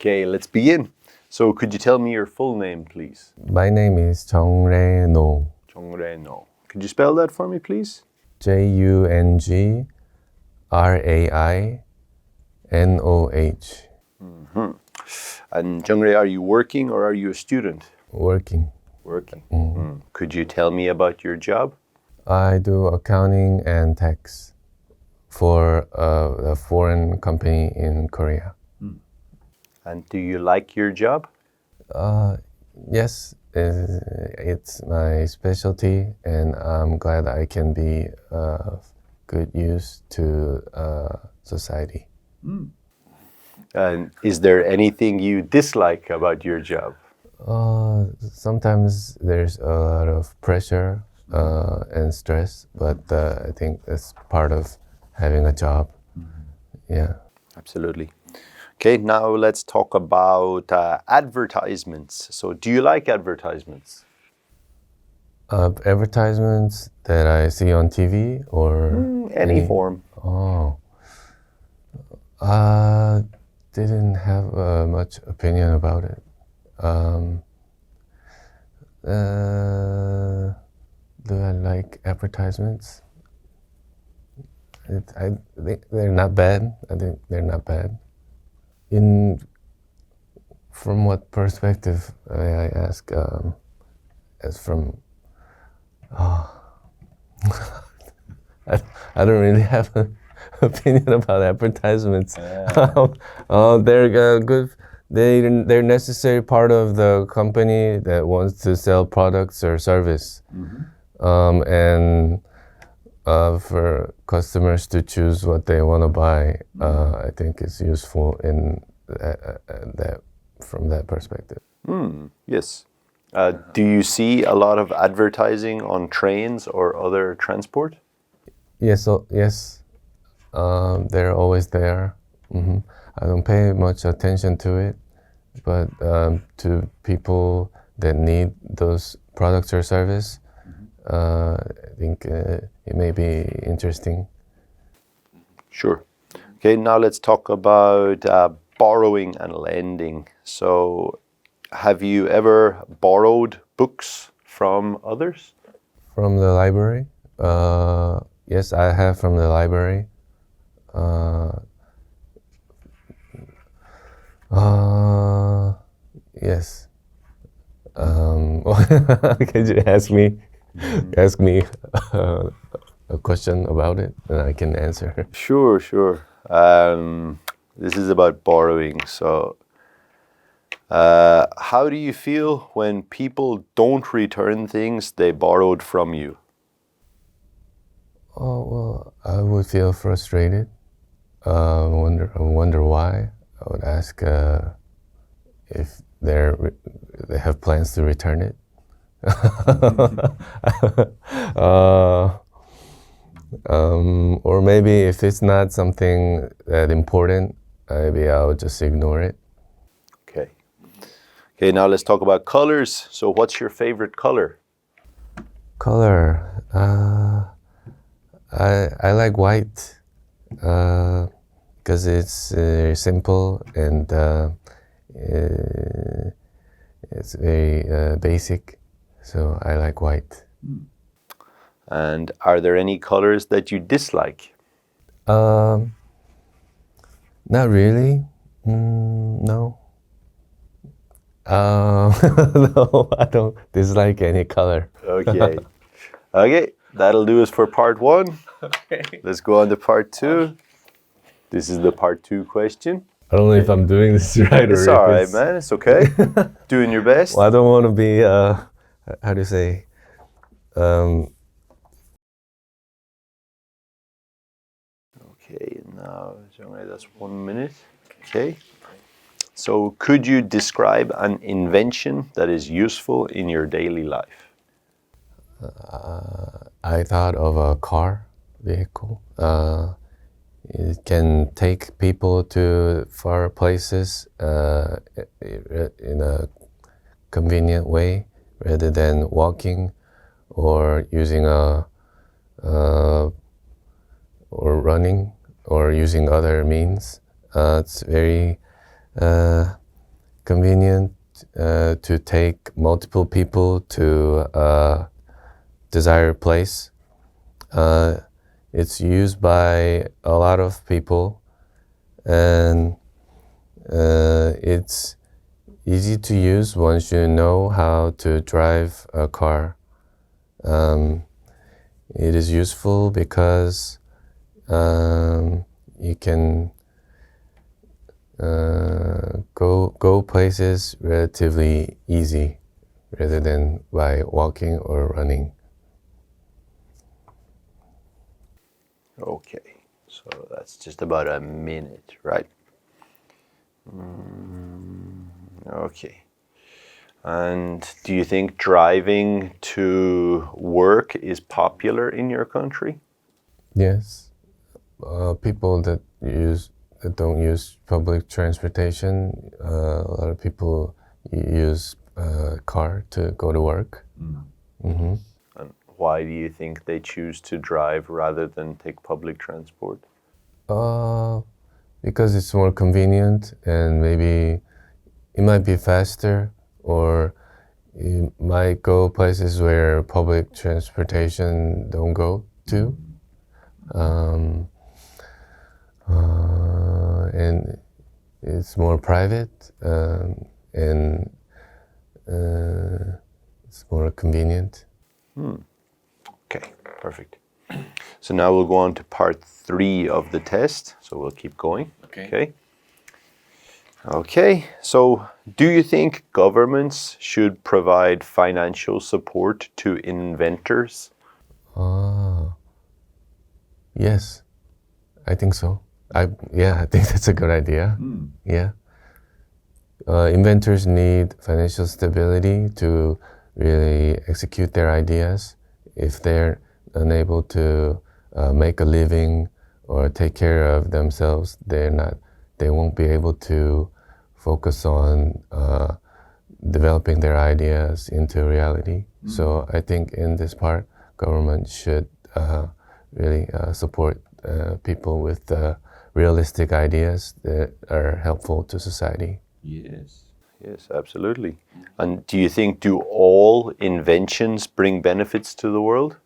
Okay, let's begin. So could you tell me your full name, please? My name is 정래노. 정래노. Could you spell that for me, please? Jungrainoh. And Jungre, are you working or are you a student? Working. Working. Could you tell me about your job? I do accounting and tax for a foreign company in Korea. And do you like your job? Yes, it's my specialty, and I'm glad I can be of good use to society. And is there anything you dislike about your job? Sometimes there's a lot of pressure and stress, but I think that's part of having a job. Yeah. Absolutely. Okay, now let's talk about advertisements. So do you like advertisements? Advertisements that I see on TV or Any form. Oh, didn't have much opinion about it. Do I like advertisements? I think they're not bad. I think they're not bad. From what perspective, I ask? As from, I don't really have an opinion about advertisements. They're good. They're necessary part of the company that wants to sell products or service, and for customers to choose what they want to buy. I think it's useful in that from that perspective. Yes. Do you see a lot of advertising on trains or other transport? Yes. They're always there. I don't pay much attention to it, but to people that need those products or service, I think it may be interesting. Sure. Okay, now let's talk about borrowing and lending. So, have you ever borrowed books from others? From the library? Yes, I have from the library. Yes. Could you ask me a question about it, and I can answer? Sure. This is about borrowing. So, how do you feel when people don't return things they borrowed from you? Oh, well, I would feel frustrated. Wonder why. I would ask if they have plans to return it. Or maybe if it's not something that important, maybe I'll just ignore it. Okay, now let's talk about colors. So what's your favorite color? Color. I like white because it's simple and it's very basic. So I like white. And are there any colors that you dislike? Not really. No. No, I don't dislike any color. Okay. Okay, that'll do us for part one. Okay. Let's go on to part two. This is the part two question. I don't know if I'm doing this right or It's if all right, man. It's okay. Doing your best. Well, I don't want to be, how do you say? Okay, now, that's 1 minute. Okay. So, could you describe an invention that is useful in your daily life? I thought of a vehicle. It can take people to far places in a convenient way rather than walking or using or running or using other means. It's very to take multiple people to a desired place. It's used by a lot of people, and it's easy to use once you know how to drive a car. It is useful because you can go places relatively easy rather than by walking or running. Okay, so that's just about a minute, right? Okay. And do you think driving to work is popular in your country? Yes, people that don't use public transportation, a lot of people use a car to go to work. Mm-hmm. And why do you think they choose to drive rather than take public transport? Because it's more convenient, and maybe it might be faster, or you might go places where public transportation don't go to. And it's more private, and it's more convenient. Okay, perfect. So now we'll go on to part 3 of the test. So we'll keep going. Okay, so do you think governments should provide financial support to inventors? Yes, I think so. I think that's a good idea. Yeah. Inventors need financial stability to really execute their ideas. If they're unable to make a living or take care of themselves, they won't be able to focus on developing their ideas into reality. So I think in this part, government should really support people with realistic ideas that are helpful to society. Yes, absolutely. And do you think do all inventions bring benefits to the world?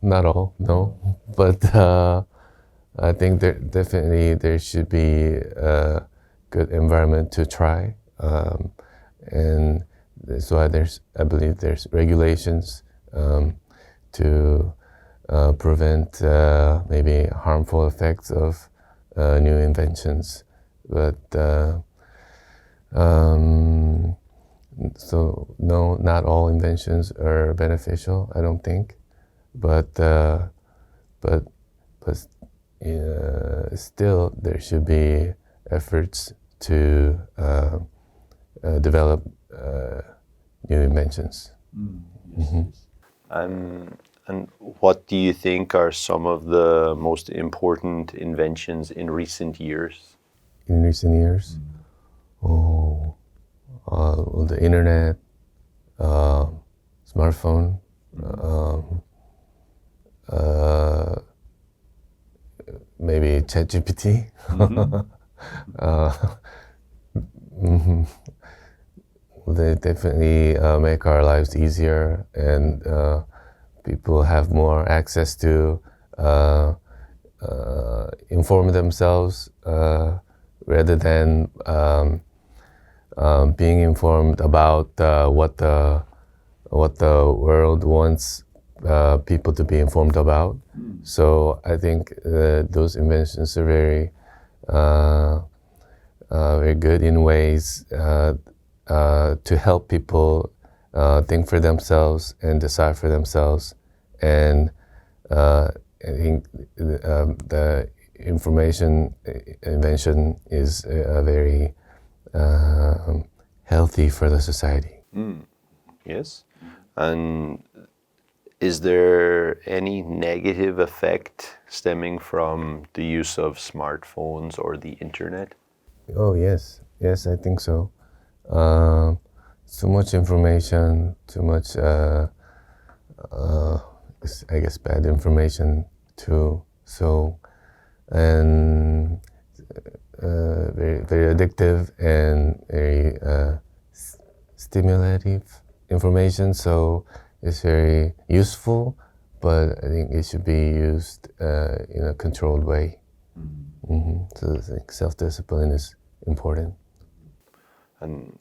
Not all, no. But I think there should be a good environment to try, and that's why I believe there's regulations to prevent maybe harmful effects of new inventions. But so no, not all inventions are beneficial, I don't think. But still, there should be efforts to develop new inventions. And what do you think are some of the most important inventions in recent years? In recent years, the internet, smartphone, maybe ChatGPT. They definitely make our lives easier, and people have more access to inform themselves rather than being informed about what the world wants people to be informed about. So I think those inventions are very good in ways to help people think for themselves and decide for themselves. And I think the information invention is very healthy for the society. Yes. And is there any negative effect stemming from the use of smartphones or the internet? Oh, yes. Yes, I think so. Too much information, too much, I guess, bad information too. So, and very, very addictive and very stimulative information, so it's very useful, but I think it should be used in a controlled way. So I think self-discipline is important. And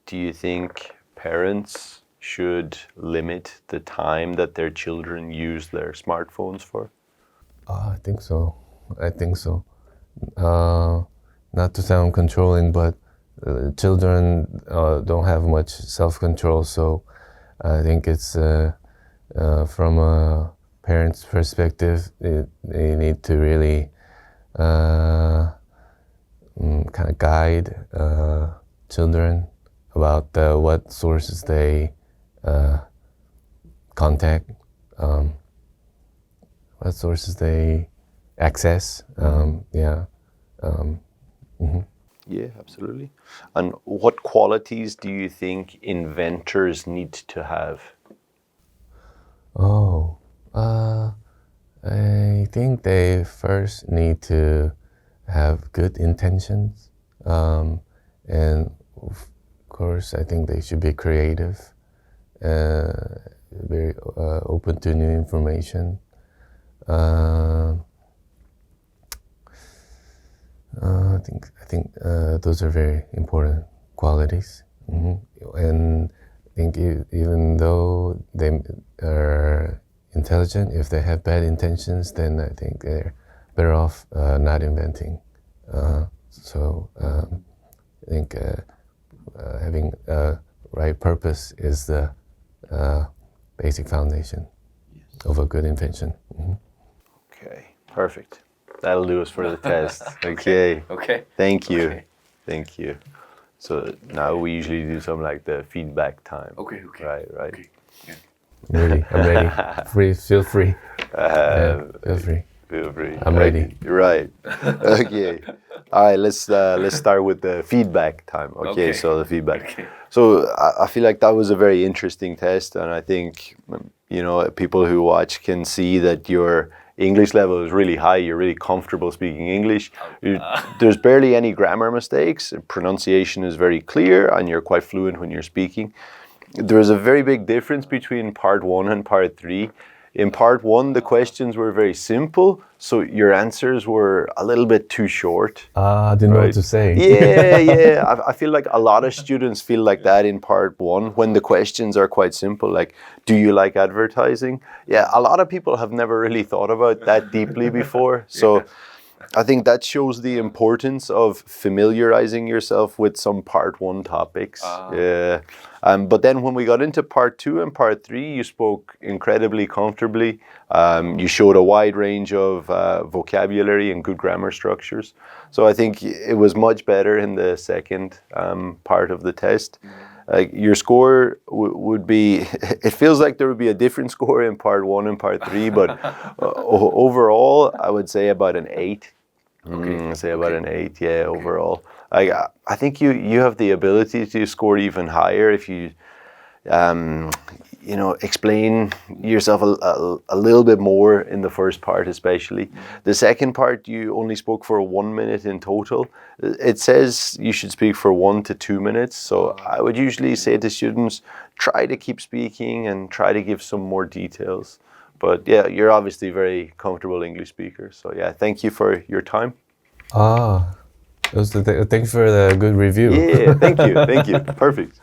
do you think parents should limit the time that their children use their smartphones for? I think so. I think so. Not to sound controlling, but children don't have much self-control, so I think it's from a parent's perspective, they need to really kind of guide children about what sources they contact, what sources they access. Yeah. Yeah, absolutely. And what qualities do you think inventors need to have? Oh, I think they first need to have good intentions. And of course, I think they should be creative, very open to new information. I think those are very important qualities. And I think even though they are intelligent, if they have bad intentions, then I think they're better off not inventing. So I think having a right purpose is the basic foundation of a good invention. Okay, perfect. That'll do us for the test. Okay. Okay. Thank you. Okay. Thank you. So now we usually do something like the feedback time. Okay. Right. Okay. Yeah. I'm ready. Feel free. Feel free. Feel free. I'm ready. Right. Okay. All right. Let's start with the feedback time. Okay. So the feedback. Okay. So I feel like that was a very interesting test, and I think people who watch can see that your English level is really high. You're really comfortable speaking English. There's barely any grammar mistakes. Pronunciation is very clear, and you're quite fluent when you're speaking. There is a very big difference between part 1 and part 3. In part 1, the questions were very simple, so your answers were a little bit too short. I didn't know what to say. Yeah. I feel like a lot of students feel like that in part 1 when the questions are quite simple, like, do you like advertising? Yeah, a lot of people have never really thought about that deeply before. So I think that shows the importance of familiarizing yourself with some part 1 topics. Yeah. But then when we got into part 2 and part 3, you spoke incredibly comfortably. You showed a wide range of vocabulary and good grammar structures. So I think it was much better in the second part of the test. Your score would be, it feels like there would be a different score in part 1 and part 3, but overall, I would say about an 8. About an 8, yeah, overall. I think you have the ability to score even higher if you, explain yourself a little bit more in the first part, especially. The second part, you only spoke for 1 minute in total. It says you should speak for 1 to 2 minutes. So I would usually say to students, try to keep speaking and try to give some more details. But yeah, you're obviously a very comfortable English speaker. So yeah, thank you for your time. Thanks for the good review. Yeah, thank you. Perfect.